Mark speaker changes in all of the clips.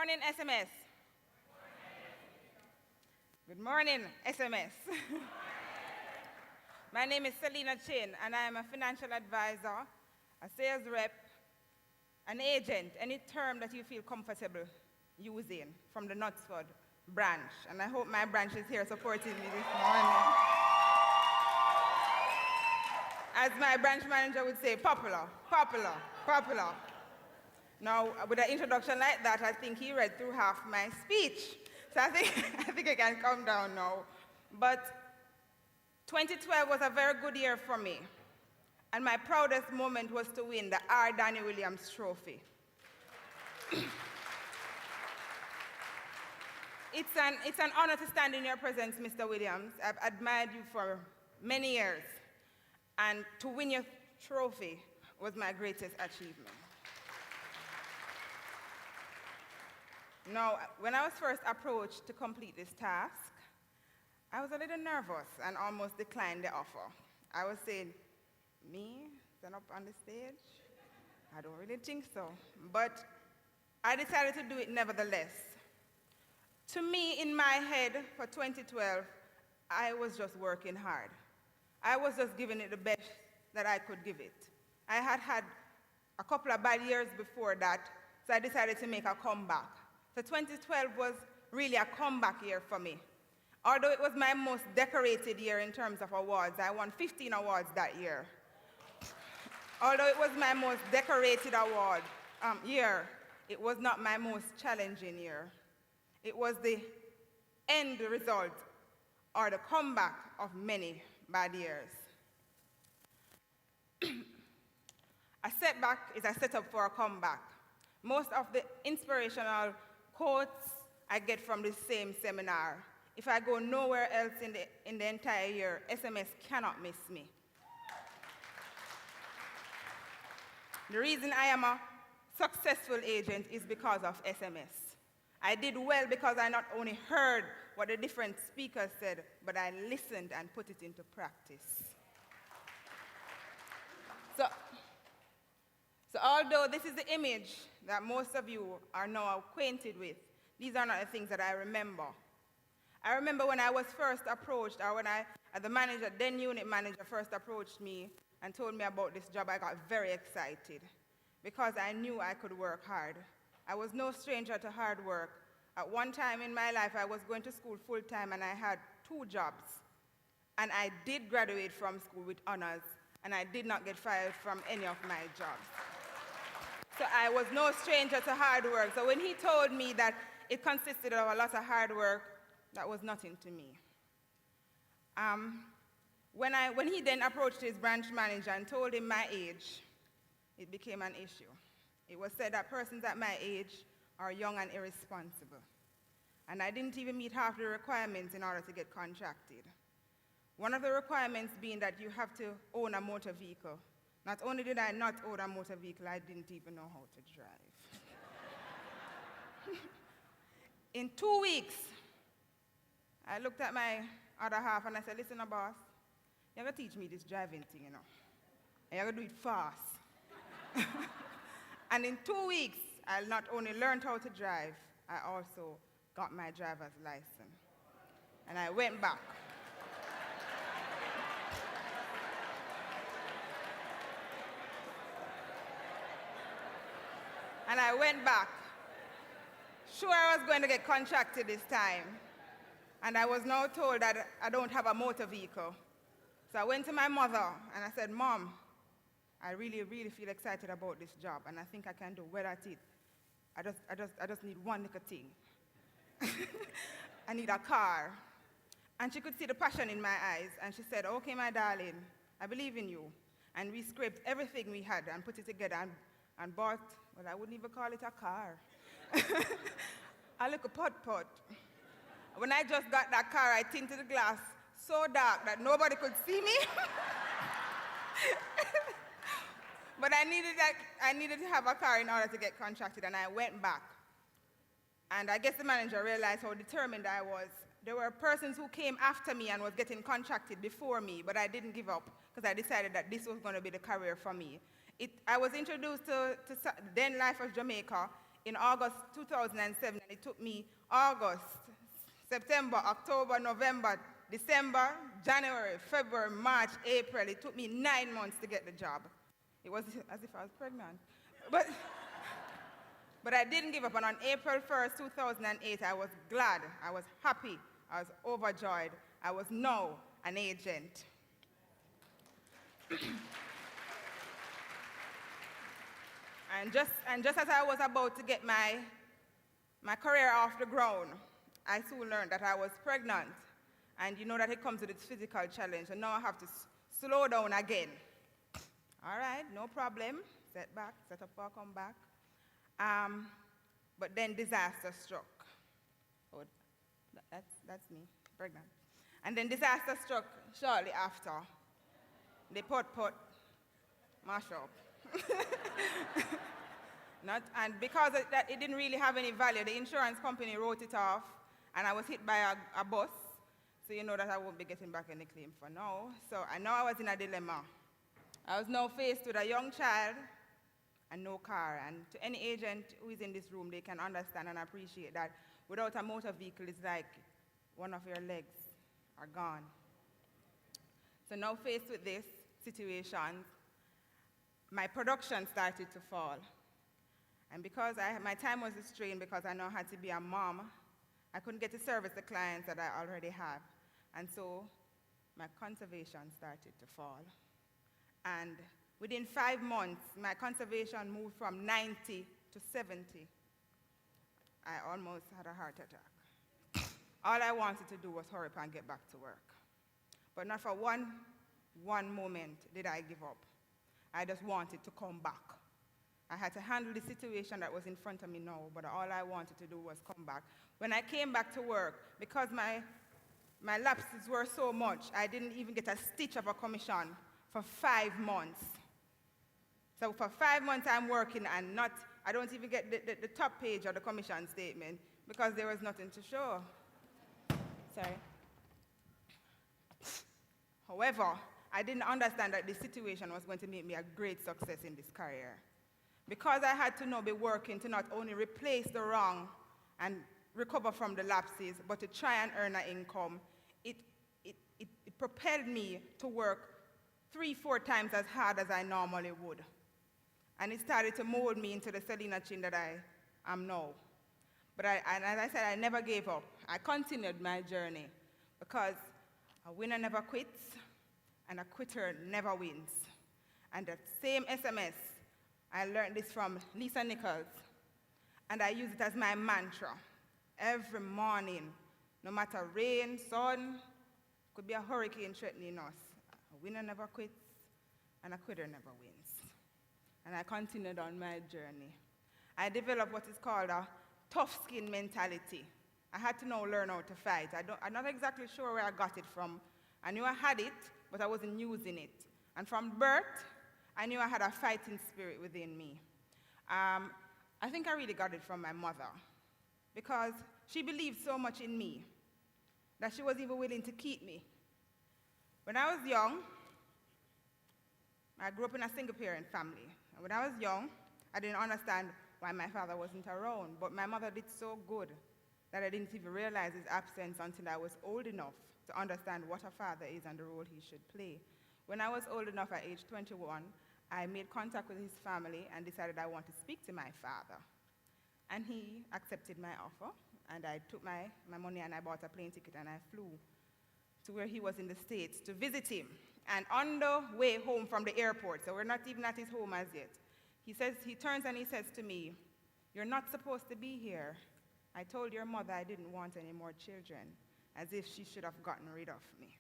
Speaker 1: morning, SMS. Good morning, SMS. My name is Selena Chin, and I am a financial advisor, a sales rep, an agent, any term that you feel comfortable using from the Knutsford branch. And I hope my branch is here supporting me this morning. As my branch manager would say, popular, popular, popular. Now, with an introduction like that, I think he read through half my speech. So I think I can calm down now. But 2012 was a very good year for me. And my proudest moment was to win the R. Danny Williams Trophy. It's an honor to stand in your presence, Mr. Williams. I've admired you for many years. And to win your trophy was my greatest achievement. Now, when I was first approached to complete this task, I was a little nervous and almost declined the offer. I was saying, me, stand up on the stage? I don't really think so. But I decided to do it nevertheless. To me, in my head, for 2012, I was just working hard. I was just giving it the best that I could give it. I had had a couple of bad years before that, so I decided to make a comeback. So 2012 was really a comeback year for me. Although it was my most decorated year in terms of awards, I won 15 awards that year. Although it was my most decorated year, it was not my most challenging year. It was the end result or the comeback of many bad years. A setback is a setup for a comeback. Most of the inspirational quotes I get from this same seminar. If I go nowhere else in the entire year, SMS cannot miss me. The reason I am a successful agent is because of SMS. I did well because I not only heard what the different speakers said, but I listened and put it into practice. So although this is the image that most of you are now acquainted with, these are not the things that I remember. I remember when I was first approached, or when the then unit manager first approached me and told me about this job, I got very excited because I knew I could work hard. I was no stranger to hard work. At one time in my life, I was going to school full-time and I had 2 jobs. And I did graduate from school with honors, and I did not get fired from any of my jobs. So I was no stranger to hard work. So when he told me that it consisted of a lot of hard work, that was nothing to me. When he then approached his branch manager and told him my age, it became an issue. It was said that persons at my age are young and irresponsible. And I didn't even meet half the requirements in order to get contracted. One of the requirements being that you have to own a motor vehicle. Not only did I not own a motor vehicle, I didn't even know how to drive. In 2 weeks, I looked at my other half and I said, listen, boss, you're going to teach me this driving thing, you know. And you're going to do it fast. And in 2 weeks, I not only learned how to drive, I also got my driver's license. And I went back. And I went back. Sure, I was going to get contracted this time. And I was now told that I don't have a motor vehicle. So I went to my mother and I said, Mom, I really, really feel excited about this job and I think I can do well at it. I just need one little thing. I need a car. And she could see the passion in my eyes and she said, okay, my darling, I believe in you. And we scraped everything we had and put it together and bought, well, I wouldn't even call it a car. A little pot. When I just got that car, I tinted the glass so dark that nobody could see me. But I needed to have a car in order to get contracted, and I went back. And I guess the manager realized how determined I was. There were persons who came after me and was getting contracted before me, but I didn't give up because I decided that this was going to be the career for me. I was introduced to then Life of Jamaica in August 2007, and it took me August, September, October, November, December, January, February, March, April. It took me 9 months to get the job. It was as if I was pregnant. But I didn't give up, and on April 1st, 2008, I was glad, I was happy, I was overjoyed. I was now an agent. And just as I was about to get my career off the ground, I soon learned that I was pregnant. And you know that it comes with its physical challenge, and now I have to slow down again. All right, no problem. Set up for a comeback. But then disaster struck. Oh, that's me, pregnant. And then disaster struck shortly after. The pot mash up. And because of that, it didn't really have any value. The insurance company wrote it off, and I was hit by a bus. So you know that I won't be getting back any claim for now. So I know I was in a dilemma. I was now faced with a young child and no car. And to any agent who is in this room, they can understand and appreciate that without a motor vehicle, it's like one of your legs are gone. So now faced with this situation, my production started to fall. And because my time was strained, because I now had to be a mom, I couldn't get to service the clients that I already have. And so my conservation started to fall. And within 5 months, my conservation moved from 90 to 70. I almost had a heart attack. All I wanted to do was hurry up and get back to work. But not for one moment did I give up. I just wanted to come back. I had to handle the situation that was in front of me now, but all I wanted to do was come back. When I came back to work, because my lapses were so much, I didn't even get a stitch of a commission for 5 months. So for 5 months I'm working and I don't even get the top page of the commission statement because there was nothing to show. Sorry. However, I didn't understand that this situation was going to make me a great success in this career. Because I had to now be working to not only replace the wrong and recover from the lapses, but to try and earn an income, it propelled me to work 3-4 times as hard as I normally would. And it started to mold me into the Selena Chin that I am now. But as I said, I never gave up. I continued my journey because a winner never quits and a quitter never wins. And that same SMS, I learned this from Lisa Nichols, and I use it as my mantra every morning, no matter rain, sun, could be a hurricane threatening us. A winner never quits, and a quitter never wins. And I continued on my journey. I developed what is called a tough skin mentality. I had to now learn how to fight. I'm not exactly sure where I got it from. I knew I had it, but I wasn't using it. And from birth, I knew I had a fighting spirit within me. I think I really got it from my mother because she believed so much in me that she was even willing to keep me. When I was young, I grew up in a single-parent family. And when I was young, I didn't understand why my father wasn't around, but my mother did so good that I didn't even realize his absence until I was old enough to understand what a father is and the role he should play. When I was old enough at age 21, I made contact with his family and decided I want to speak to my father. And he accepted my offer, and I took my money and I bought a plane ticket and I flew to where he was in the States to visit him. And on the way home from the airport, so we're not even at his home as yet, he turns and he says to me, "You're not supposed to be here. I told your mother I didn't want any more children," as if she should have gotten rid of me.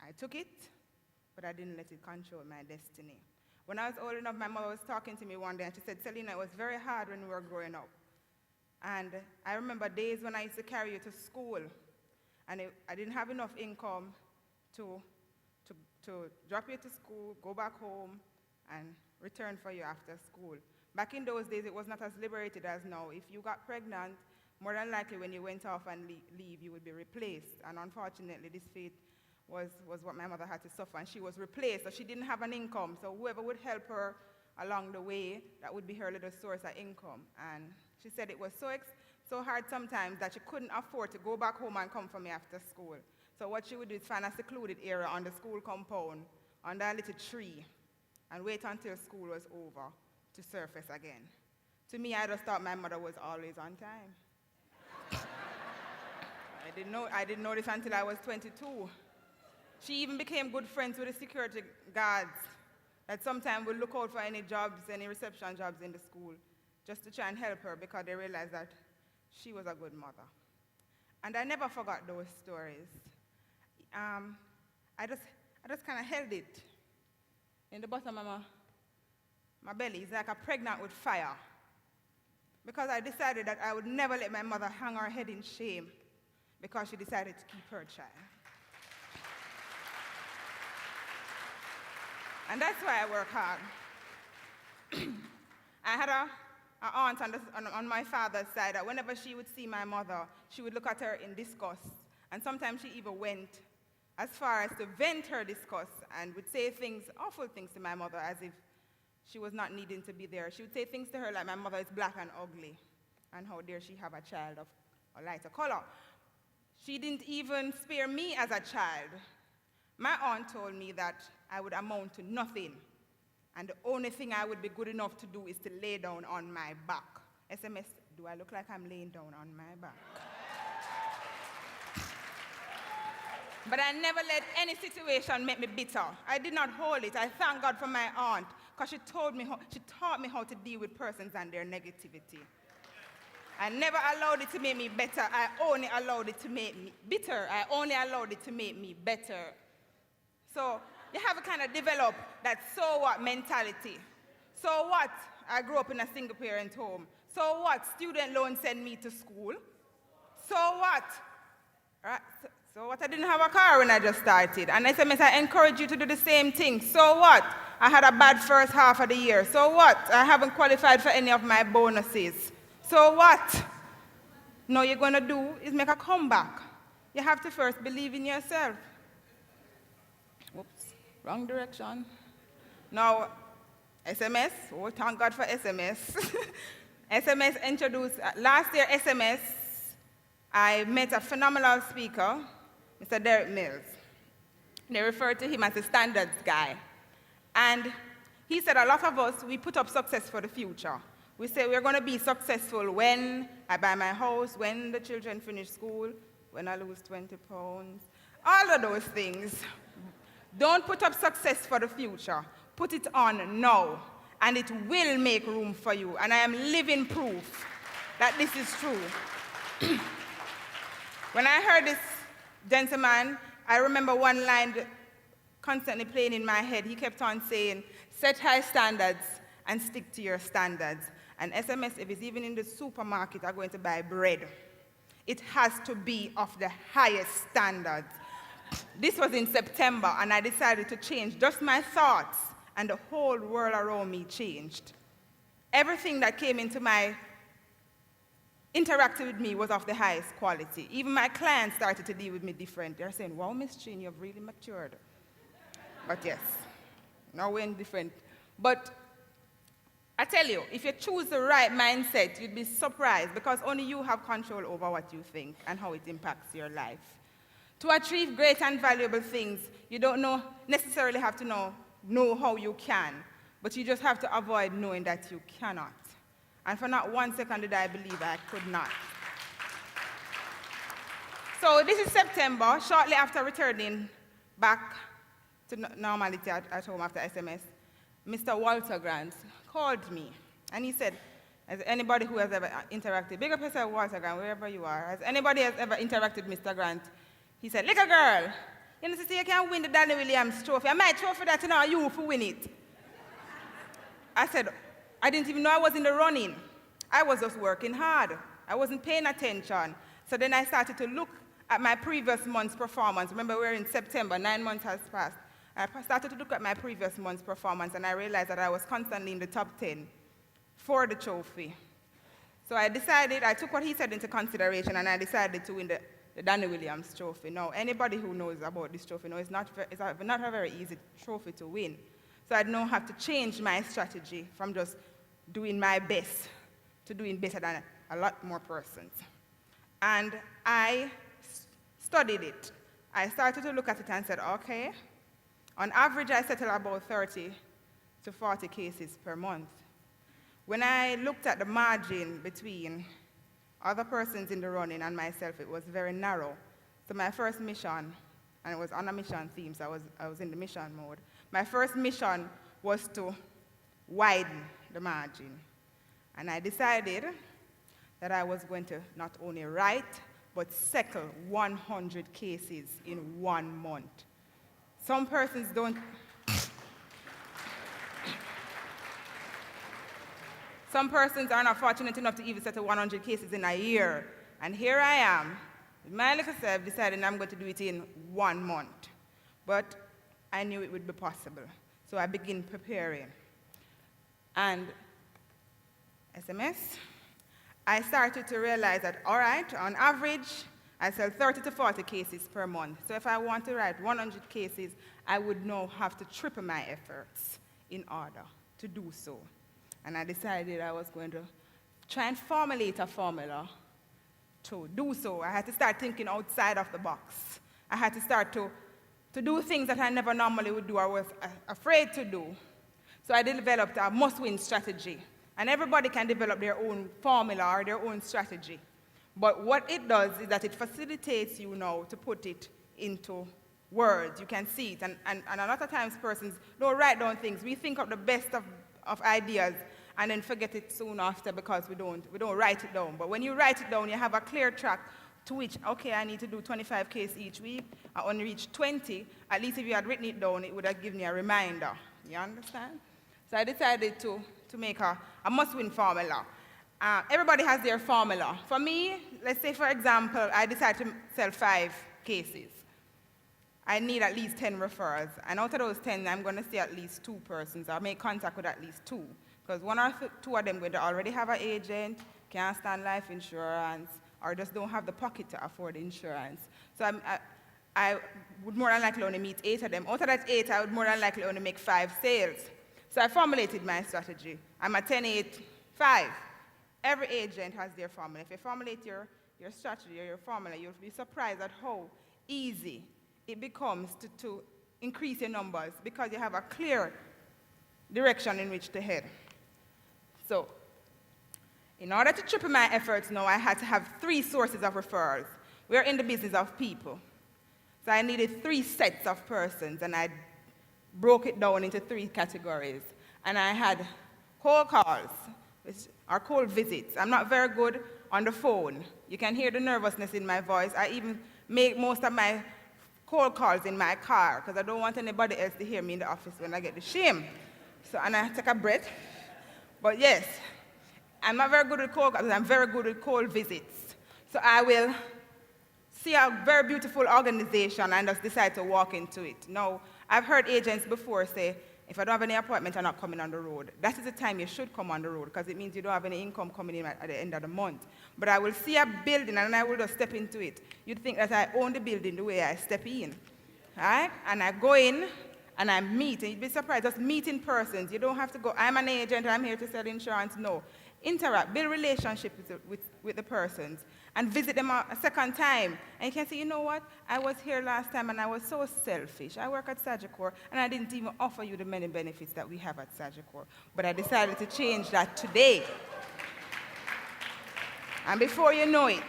Speaker 1: I took it, but I didn't let it control my destiny. When I was old enough, my mother was talking to me one day, and she said, "Selena, it was very hard when we were growing up. And I remember days when I used to carry you to school, and I didn't have enough income to drop you to school, go back home, and return for you after school. Back in those days, it was not as liberated as now. If you got pregnant, more than likely when you went off and leave, you would be replaced. And unfortunately, this fate was what my mother had to suffer, and she was replaced, so she didn't have an income. So whoever would help her along the way that would be her little source of income. And she said it was so hard sometimes that she couldn't afford to go back home and come for me after school. So what she would do is find a secluded area on the school compound, under a little tree, and wait until school was over to surface again. To me, I just thought my mother was always on time. I didn't know this until I was 22. She even became good friends with the security guards that sometimes would look out for any jobs, any reception jobs in the school, just to try and help her because they realized that she was a good mother. And I never forgot those stories. I just kind of held it in the bottom of my belly. It's like a pregnant with fire. Because I decided that I would never let my mother hang her head in shame because she decided to keep her child. And that's why I work hard. I had an aunt on my father's side that whenever she would see my mother, she would look at her in disgust. And sometimes she even went as far as to vent her disgust and would say things, awful things to my mother as if she was not needing to be there. She would say things to her like my mother is black and ugly, and how dare she have a child of a lighter color. She didn't even spare me as a child. My aunt told me that I would amount to nothing, and the only thing I would be good enough to do is to lay down on my back. SMS, do I look like I'm laying down on my back? But I never let any situation make me bitter. I did not hold it. I thank God for my aunt, because she taught me how to deal with persons and their negativity. I never allowed it to make me better. I only allowed it to make me bitter. I only allowed it to make me better. So you have to kind of develop that so what mentality. So what? I grew up in a single parent home. So what? Student loan sent me to school. So what? Right? So what? I didn't have a car when I just started. And SMS, I encourage you to do the same thing. So what? I had a bad first half of the year. So what? I haven't qualified for any of my bonuses. So what? No, you're going to do is make a comeback. You have to first believe in yourself. Oops, wrong direction. Now, SMS, oh, thank God for SMS. SMS introduced, last year SMS, I met a phenomenal speaker, Mr. Derek Mills. They referred to him as the standards guy. And he said a lot of us, we put up success for the future. We say we're going to be successful when I buy my house, when the children finish school, when I lose 20 pounds, all of those things. Don't put up success for the future. Put it on now, and it will make room for you. And I am living proof that this is true. When I heard this gentleman, I remember one line constantly playing in my head. He kept on saying, set high standards and stick to your standards. And SMS, if it's even in the supermarket, are going to buy bread. It has to be of the highest standards. This was in September, and I decided to change just my thoughts, and the whole world around me changed. Everything that came into my interacting with me was of the highest quality. Even my clients started to deal with me different. They're saying, wow, Miss Chin, you've really matured. But yes, now we're different. But I tell you, if you choose the right mindset, you'd be surprised, because only you have control over what you think and how it impacts your life. To achieve great and valuable things, you don't necessarily have to know how you can, but you just have to avoid knowing that you cannot. And for not 1 second did I believe I could not. So this is September, shortly after returning back to normality at home after SMS, Mr. Walter Grant called me, and he said, has anybody who has ever interacted, big up yourself, Walter Grant, wherever you are, has anybody has ever interacted with Mr. Grant? He said, little girl, you know, you can't win the Danny Williams trophy. I might trophy that, you for win it. I said, I didn't even know I was in the running. I was just working hard. I wasn't paying attention. So then I started to look at my previous month's performance. Remember, we're in September, 9 months has passed. I started to look at my previous month's performance, and I realized that I was constantly in the top 10 for the trophy. So I took what he said into consideration, and I decided to win the Danny Williams trophy. Now, anybody who knows about this trophy knows it's not a very easy trophy to win. So So I now have to change my strategy from just doing my best to doing better than a lot more persons. And I studied it. I started to look at it and said, okay, on average I settle about 30 to 40 cases per month. When I looked at the margin between other persons in the running and myself, it was very narrow. So my first mission, and it was on a mission theme, so I was in the mission mode. My first mission was to widen the margin. And I decided that I was going to not only write, but settle 100 cases in 1 month. Some persons don't... Some persons are not fortunate enough to even settle 100 cases in a year. And here I am, with my little self, deciding I'm going to do it in 1 month. But I knew it would be possible. So I began preparing. And SMS, I started to realize that, all right, on average, I sell 30 to 40 cases per month. So if I want to write 100 cases, I would now have to triple my efforts in order to do so. And I decided I was going to try and formulate a formula to do so. I had to start thinking outside of the box. I had to start to do things that I never normally would do or was afraid to do. So I developed a must-win strategy. And everybody can develop their own formula or their own strategy. But what it does is that it facilitates you now to put it into words. You can see it. And a lot of times persons don't write down things. We think of the best of ideas and then forget it soon after because we don't write it down. But when you write it down, you have a clear track to which, okay, I need to do 25 cases each week. I only reached 20. At least if you had written it down, it would have given you a reminder. You understand? So I decided to make a must-win formula. Everybody has their formula. For me, let's say, for example, I decided to sell 5 cases. I need at least 10 referrals. And out of those 10, I'm going to see at least 2 persons. I'll make contact with at least 2. Because 1 or 2 of them going to already have an agent, can't stand life insurance, or just don't have the pocket to afford insurance. So I would more than likely only meet 8 of them. Out of that 8, I would more than likely only make 5 sales. So I formulated my strategy. I'm a 10-8-5. Every agent has their formula. If you formulate your strategy or your formula, you'll be surprised at how easy it becomes to increase your numbers because you have a clear direction in which to head. So, in order to triple my efforts now, I had to have 3 sources of referrals. We're in the business of people. So I needed 3 sets of persons, and I broke it down into 3 categories. And I had cold calls, or cold visits. I'm not very good on the phone. You can hear the nervousness in my voice. I even make most of my cold calls in my car because I don't want anybody else to hear me in the office when I get the shame. So, and I take a breath. But yes, I'm not very good with cold calls. I'm very good with cold visits. So I will see a very beautiful organization and just decide to walk into it. Now, I've heard agents before say, if I don't have any appointment, I'm not coming on the road. That is the time you should come on the road because it means you don't have any income coming in at the end of the month. But I will see a building and I will just step into it. You'd think that I own the building the way I step in. Right? And I go in and I meet. And you'd be surprised, just meeting persons. You don't have to go, I'm an agent, I'm here to sell insurance. No. Interact, build relationships with the persons. And visit them a second time. And you can say, you know what? I was here last time and I was so selfish. I work at Sagicor and I didn't even offer you the many benefits that we have at Sagicor. But I decided to change that today. And before you know it,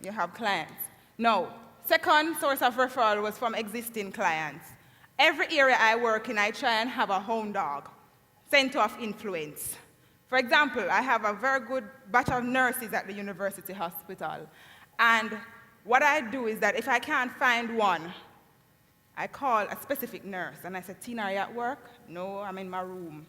Speaker 1: you have clients. Now, second source of referral was from existing clients. Every area I work in, I try and have a home dog, center of influence. For example, I have a very good batch of nurses at the university hospital. And what I do is that if I can't find one, I call a specific nurse. And I say, Tina, are you at work? No, I'm in my room.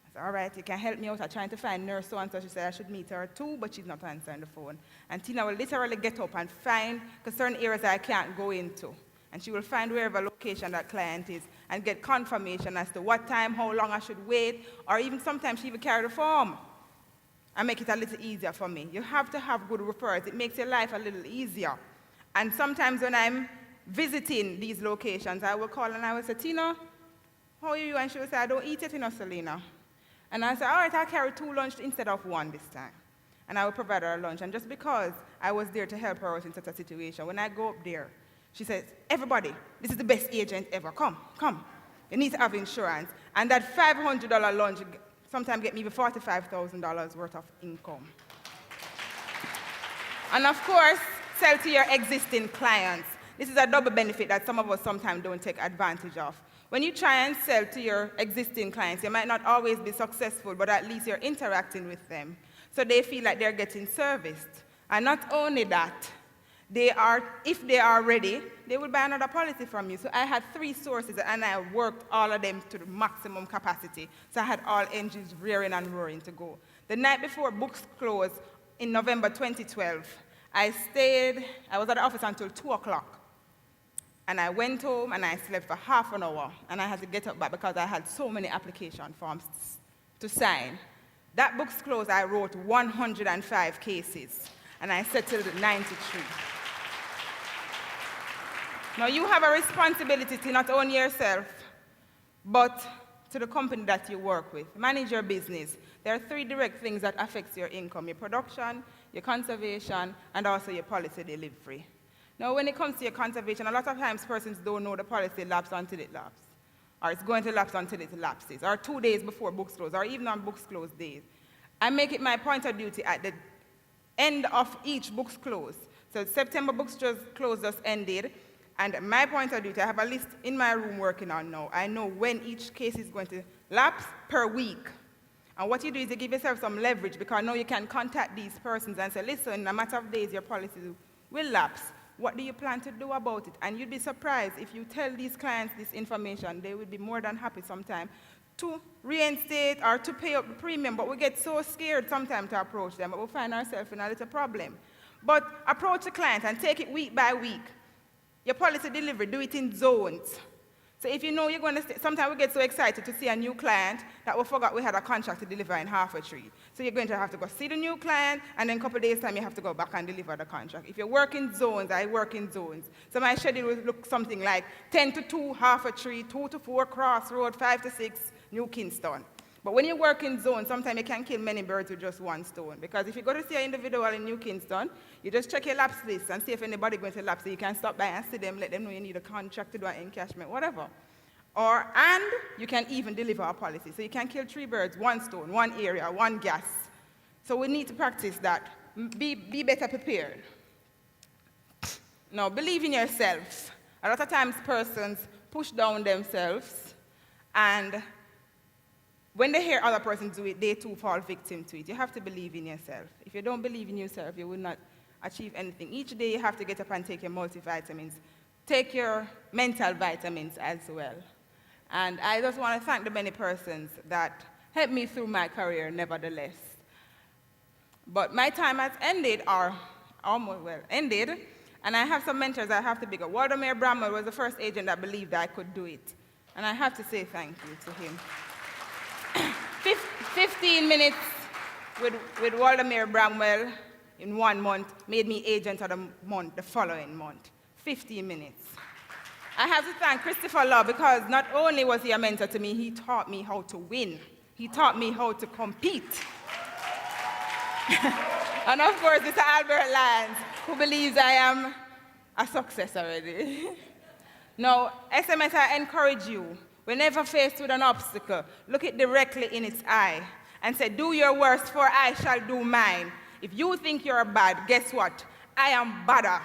Speaker 1: I said, all right, you can help me out. I'm trying to find nurse so-and-so. She said I should meet her too, but she's not answering the phone. And Tina will literally get up and find certain areas I can't go into. And she will find wherever location that client is and get confirmation as to what time, how long I should wait, or even sometimes she even carry the form and make it a little easier for me. You have to have good referrals. It makes your life a little easier. And sometimes when I'm visiting these locations, I will call and I will say, Tina, how are you? And she would say, I don't eat it, Selena. And I said, all right, I'll carry 2 lunch instead of 1 this time. And I would provide her lunch. And just because I was there to help her out in such a situation, when I go up there, she says, everybody, this is the best agent ever. Come. You need to have insurance. And that $500 lunch sometimes get me $45,000 worth of income. And of course, sell to your existing clients. This is a double benefit that some of us sometimes don't take advantage of. When you try and sell to your existing clients, you might not always be successful, but at least you're interacting with them. So they feel like they're getting serviced. And not only that, if they are ready, they will buy another policy from you. So I had 3 sources, and I worked all of them to the maximum capacity. So I had all engines rearing and roaring to go. The night before books closed in November 2012, I was at the office until 2 o'clock. And I went home and I slept for half an hour. And I had to get up back because I had so many application forms to sign. That book's closed, I wrote 105 cases. And I settled 93. Now you have a responsibility to not only yourself, but to the company that you work with. Manage your business. There are 3 direct things that affect your income: your production, your conservation, and also your policy delivery. Now when it comes to your conservation, a lot of times persons don't know the policy lapse until it lapses, or it's going to lapse until it lapses, or 2 days before books close, or even on books close days. I make it my point of duty at the end of each books close. So September books close just ended, and my point of duty, I have a list in my room working on now. I know when each case is going to lapse per week. And what you do is you give yourself some leverage, because now you can contact these persons and say, listen, in a matter of days, your policy will lapse. What do you plan to do about it? And you'd be surprised if you tell these clients this information, they would be more than happy sometimes to reinstate or to pay up the premium. But we get so scared sometimes to approach them, but we find ourselves in a little problem. But approach the client and take it week by week. Your policy delivery, do it in zones. So if you know you're going to stay, sometimes we get so excited to see a new client that we forgot we had a contract to deliver in half a tree. So you're going to have to go see the new client, and then a couple of days' time you have to go back and deliver the contract. If you work in zones, I work in zones. So my schedule will look something like 10 to 2, half a tree, 2 to 4, Crossroad, 5 to 6, New Kingston. But when you work in zones, sometimes you can kill many birds with just one stone. Because if you go to see an individual in New Kingston, you just check your lapse list and see if anybody going to lapse. So you can stop by and see them, let them know you need a contract to do an encashment, whatever. And you can even deliver a policy. So you can kill 3 birds, 1 stone, 1 area, 1 gas. So we need to practice that. Be better prepared. Now, believe in yourself. A lot of times persons push down themselves, and when they hear other persons do it, they too fall victim to it. You have to believe in yourself. If you don't believe in yourself, you will not achieve anything. Each day you have to get up and take your multivitamins. Take your mental vitamins as well. And I just want to thank the many persons that helped me through my career, nevertheless. But my time has ended, or almost, ended, and I have some mentors I have to big up. Waldemar Bramwell was the first agent that believed that I could do it. And I have to say thank you to him. 15 minutes with Waldemar Bramwell in 1 month made me agent of the month, the following month. 15 minutes. I have to thank Christopher Law, because not only was he a mentor to me, he taught me how to win. He taught me how to compete. And of course, Mr. Albert Lyons, who believes I am a success already. Now, SMS, I encourage you, whenever faced with an obstacle, look it directly in its eye and say, do your worst, for I shall do mine. If you think you're bad, guess what? I am badder,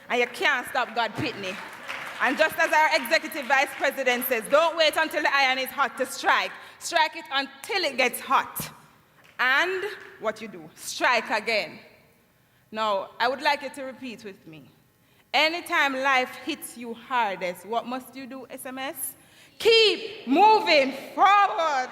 Speaker 1: and you can't stop God Pitney. And just as our executive vice president says, don't wait until the iron is hot to strike. Strike it until it gets hot. And what you do, strike again. Now, I would like you to repeat with me. Anytime life hits you hardest, what must you do, SMS? Keep moving forward.